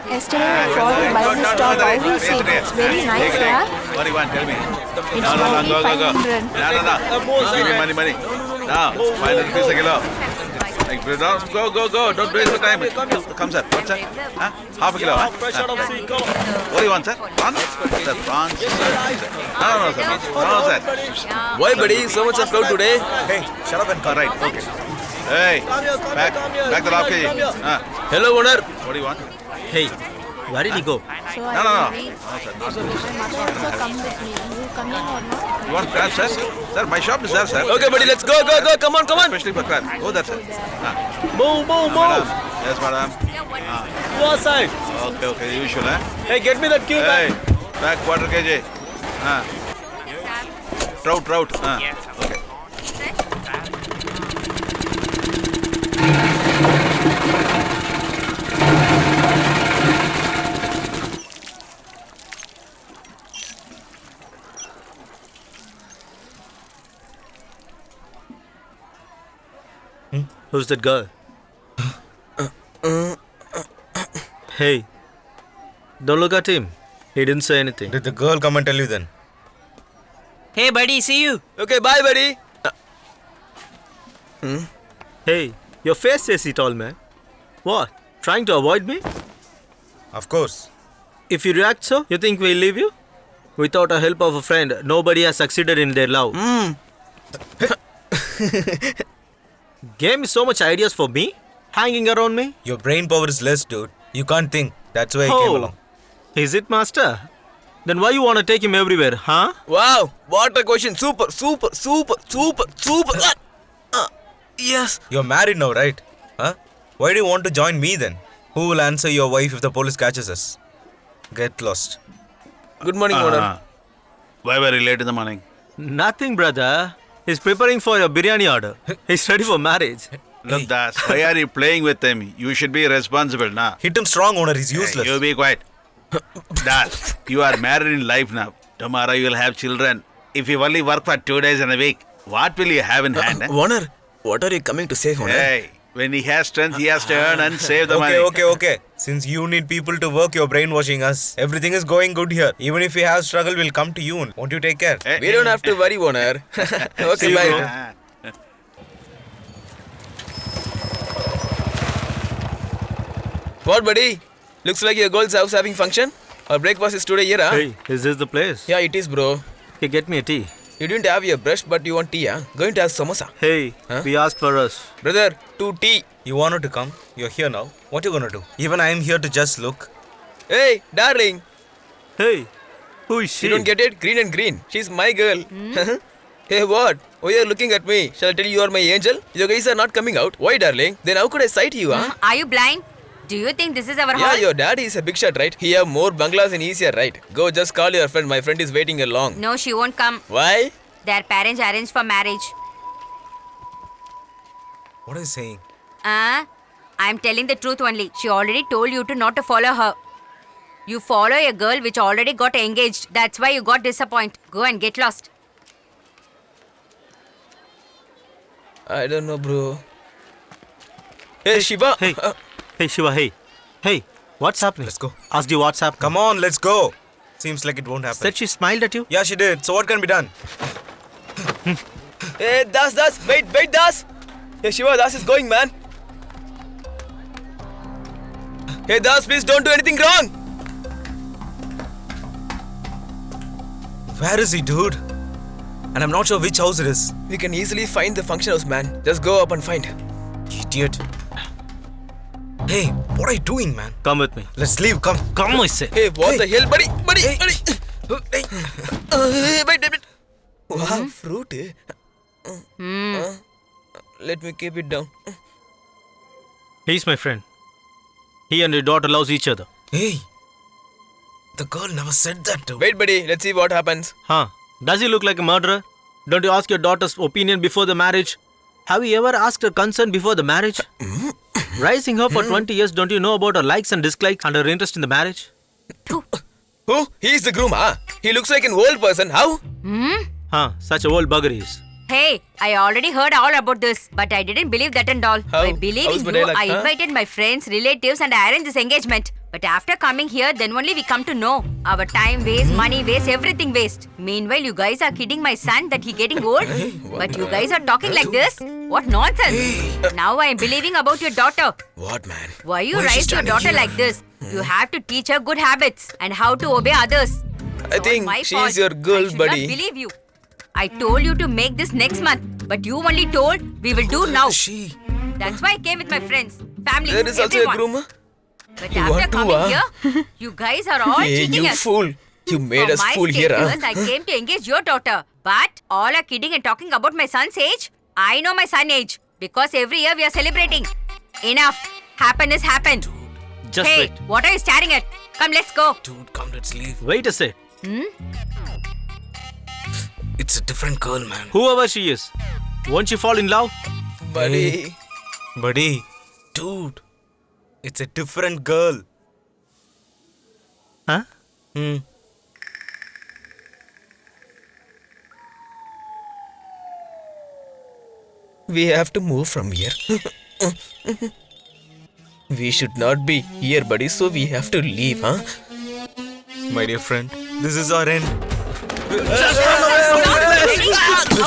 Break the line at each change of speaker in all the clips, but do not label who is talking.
Yesterday I followed by the stop. How we say it's very nice, yeah?
What do you want? Tell me.
It's only
Go.
500.
No. Give me money. No, 500 rupees a kilo. Like, go. Don't waste the time. Come, sir. What, sir? Huh? Half a kilo, huh? What do you want, sir? Prawns? Sir, prawns. No, sir.
Why, buddy? So much of crowd today?
Hey, shut up and come.
All right, okay. Hey, back the log, KG.
Hello, owner.
What do you want?
Hey, where did he go?
So
No.
I will read. My mother also come with me. You coming or not?
You want crabs, sir? Sir, my shop is there, sir.
Okay, buddy, let's go. Come on.
Especially for crabs. Go there, sir.
Move.
Madam. Yes, madam.
Go outside.
Okay, usual, eh?
Hey, get me that cube.
Hey, back quarter kg. Trout. Okay.
Who's that girl? Hey, don't look at him. He didn't say anything.
Did the girl come and tell you then?
Hey buddy, see you.
Okay, bye, buddy.
Hey, your face says it all, man. What? Trying to avoid me?
Of course.
If you react so, you think we'll leave you? Without the help of a friend, nobody has succeeded in their love. Gave me so much ideas for me, hanging around me.
Your brain power is less, dude. You can't think. That's why I came along.
Is it, master? Then why you want to take him everywhere, huh?
Wow, what a question. Super. Yes.
You're married now, right? Huh? Why do you want to join me then? Who will answer your wife if the police catches us? Get lost.
Good morning, owner.
Why were you late in the morning?
Nothing, brother. He's preparing for your biryani order. He's ready for marriage.
Look, Das, why are you playing with him? You should be responsible, nah.
Hit him strong, owner. He's useless.
You be quiet. Das, you are married in life now. Tomorrow you will have children. If you only work for 2 days in a week, what will you have in hand?
Owner, what are you coming to say, owner?
Hey, when he has strength, he has to earn and save the money.
Okay. Since you need people to work, you're brainwashing us. Everything is going good here. Even if we have struggle, we'll come to you. Won't you take care?
Hey,
We don't have to worry, owner. Okay,
you,
bye.
bro.
What, buddy? Looks like your girl's house having function. Our breakfast is today here, huh?
Hey, is this the place?
Yeah, it is, bro.
Okay, get me a tea.
You didn't have your brush, but you want tea, huh? Going to have samosa.
Hey,
Huh?
we asked for us.
Brother, 2 tea.
You wanted to come. You're here now. What you gonna do? Even I'm here to just look.
Hey, darling.
Hey, who is she?
You don't get it? Green and green. She's my girl. Hey, what? Why are you looking at me? Shall I tell you are my angel? Your guys are not coming out. Why, darling? Then how could I sight you, huh?
Are you blind? Do you think this is our
Yeah,
hall?
your daddy is a big shot, right? He have more bungalows in easier, right? Go just call your friend. My friend is waiting along.
No, she won't come.
Why?
Their parents arranged for marriage.
What are you saying?
I'm telling the truth only. She already told you to not to follow her. You follow a girl which already got engaged. That's why you got disappointed. Go and get lost.
I don't know, bro. Hey, Shiva.
Hey, hey Shiva, hey. Hey, what's happening?
Let's go.
Asked you what's happening.
Come on, let's go. Seems like it won't happen.
Said she smiled at you?
Yeah, she did. So what can be done?
Hey, Das. Wait, Das. Hey, Shiva, Das is going, man. Hey, Das, please don't do anything wrong.
Where is he, dude? And I'm not sure which house it is.
We can easily find the function house, man. Just go up and find.
Idiot. Hey, what are you doing, man?
Come with me.
Let's leave. Come.
Come, I say.
Hey, what the hell, buddy?
Hey.
Wait. Wow, fruit. Let me keep it down.
He's my friend. He and your daughter loves each other.
Hey. The girl never said that, dude.
Wait, buddy. Let's see what happens.
Huh? Does he look like a murderer? Don't you ask your daughter's opinion before the marriage? Have you ever asked her consent before the marriage? Raising her for 20 years, don't you know about her likes and dislikes and her interest in the marriage?
Who? He's the groom, huh? He looks like an old person. How?
Huh? Such a old bugger he is.
Hey, I already heard all about this, but I didn't believe that and all.
How?
By believing
How's my
you,
dialect,
I
huh?
invited my friends, relatives, and I arranged this engagement. But after coming here, then only we come to know. Our time waste, money waste, everything waste. Meanwhile, you guys are kidding my son that he getting old. But you guys are talking like this? What nonsense. Now I am believing about your daughter.
What, man?
Why you
Why is she
raise your
standing
daughter
here?
like this? You have to teach her good habits and how to obey others.
I think
My
she
fault.
is your girl,
I should
buddy.
not believe you. I told you to make this next month, but you only told we will do now.
She.
That's why I came with my friends, family,
There is also
everyone.
a groom.
But
You
after
want to,
coming here, you guys are all
Hey,
cheating
you
us.
fool. You made
For
us
my
fool here,
status,
huh?
I came to engage your daughter. But all are kidding and talking about my son's age. I know my son's age because every year we are celebrating. Enough. Happen is happened.
Just
Hey,
wait.
what are you staring at? Come, let's go.
Dude, come, let's leave.
Wait a sec.
It's a different girl, man.
Whoever she is, won't you fall in love?
Buddy.
Buddy,
Dude.
it's a different girl.
Huh?
We have to move from here. We should not be here, buddy, so we have to leave, huh?
My dear friend, this is our end.
How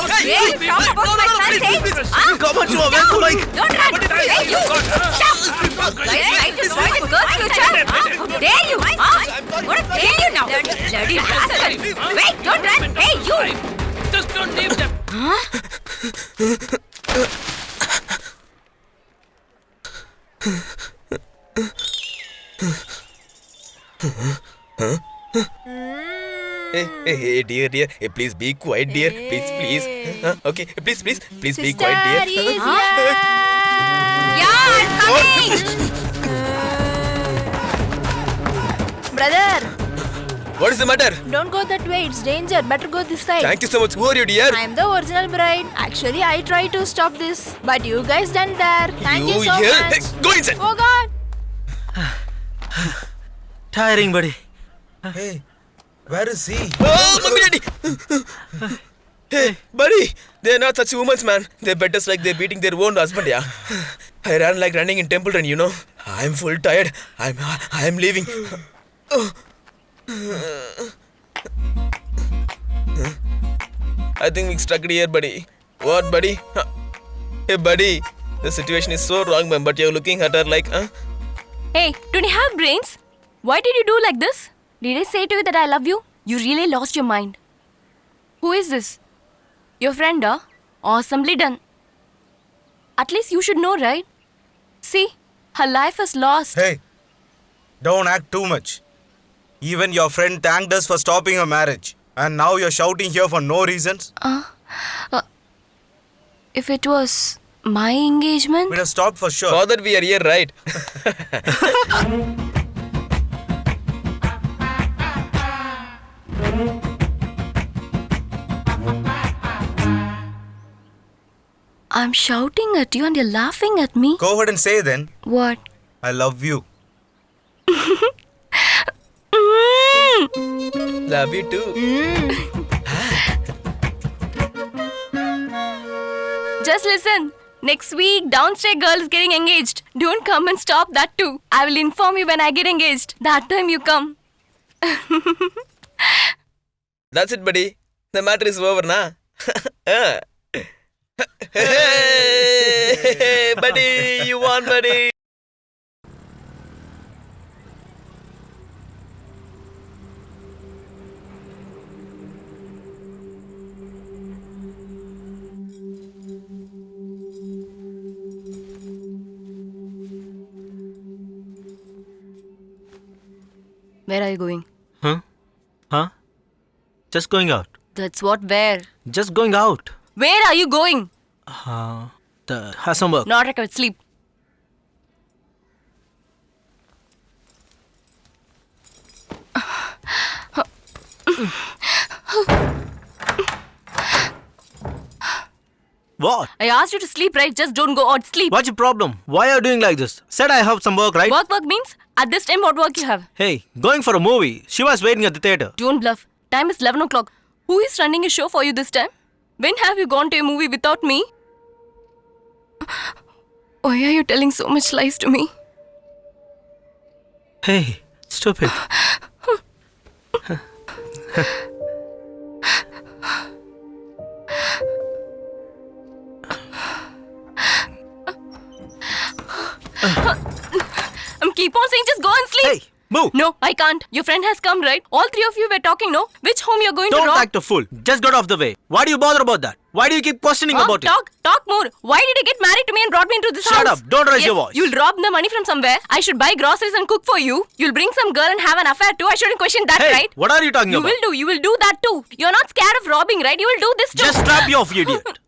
dare you talk about my son's age? Huh?
Come on to a vehicle, like.
Don't run! Hey, you! Stop! Guys, trying to spoil the girl's future? Huh? How dare you? Huh? What dare you now? Bloody rascal! Wait, don't run! Hey, you!
Just don't leave them.
Hey, dear. Hey, please be quiet, dear. Please. Okay, please be quiet, dear.
Yeah, I'm coming!
Brother,
What is the matter?
don't go that way. It's danger. Better go this side.
Thank you so much. Who are you, dear?
I'm the original bride. Actually, I tried to stop this, but you guys done there. Thank you so
here?
much.
Hey, go inside.
Oh God!
Tiring, buddy.
Hey, where is he?
Oh, mummy, daddy. Hey, buddy. They're not such women, man. They bet us like they're beating their own husband, yeah. I ran like running in Temple Run, you know. I'm full tired. I'm leaving. I think we stuck here, buddy. What, buddy? Hey, buddy. The situation is so wrong, man. But you're looking at her like, huh?
Hey, don't you have brains? Why did you do like this? Did I say to you that I love you? You really lost your mind. Who is this? Your friend, huh? Awesomely done. At least you should know, right? See, her life is lost.
Hey, don't act too much. Even your friend thanked us for stopping her marriage. And now you're shouting here for no reasons?
If it was my engagement,
We'd have stopped for sure.
For that we are here, right?
I'm shouting at you and you're laughing at me.
Go ahead and say then,
What?
I love you.
Love you too.
Just listen. Next week, downstairs girl is getting engaged. Don't come and stop that too. I will inform you when I get engaged. That time you come.
That's it, buddy. The matter is over, na? Hey, buddy, you won, buddy.
Where are you going?
Huh? Just going out.
That's what, where?
Just going out.
Where are you going?
Have some work.
Not recovered, sleep.
What?
I asked you to sleep, right? Just don't go out, sleep.
What's your problem? Why are you doing like this? Said I have some work, right?
Work means? At this time, what work you have?
Hey, going for a movie. She was waiting at the theater.
Don't bluff. Time is 11 o'clock. Who is running a show for you this time? When have you gone to a movie without me? Why are you telling so much lies to me?
Hey, stop it.
Keep on saying just go and sleep.
Hey, move.
No, I can't. Your friend has come, right? All three of you were talking, no? Which home you're going to
Don't
rob?
act a fool. Just get off the way. Why do you bother about that? Why do you keep questioning about it?
Talk more. Why did you get married to me and brought me into this house?
Shut up. Don't raise your voice.
You'll rob the money from somewhere. I should buy groceries and cook for you. You'll bring some girl and have an affair too. I shouldn't question that,
Hey,
right?
what are you talking about?
You will do that too. You're not scared of robbing, right? You will do this too.
Just strap you off, you idiot.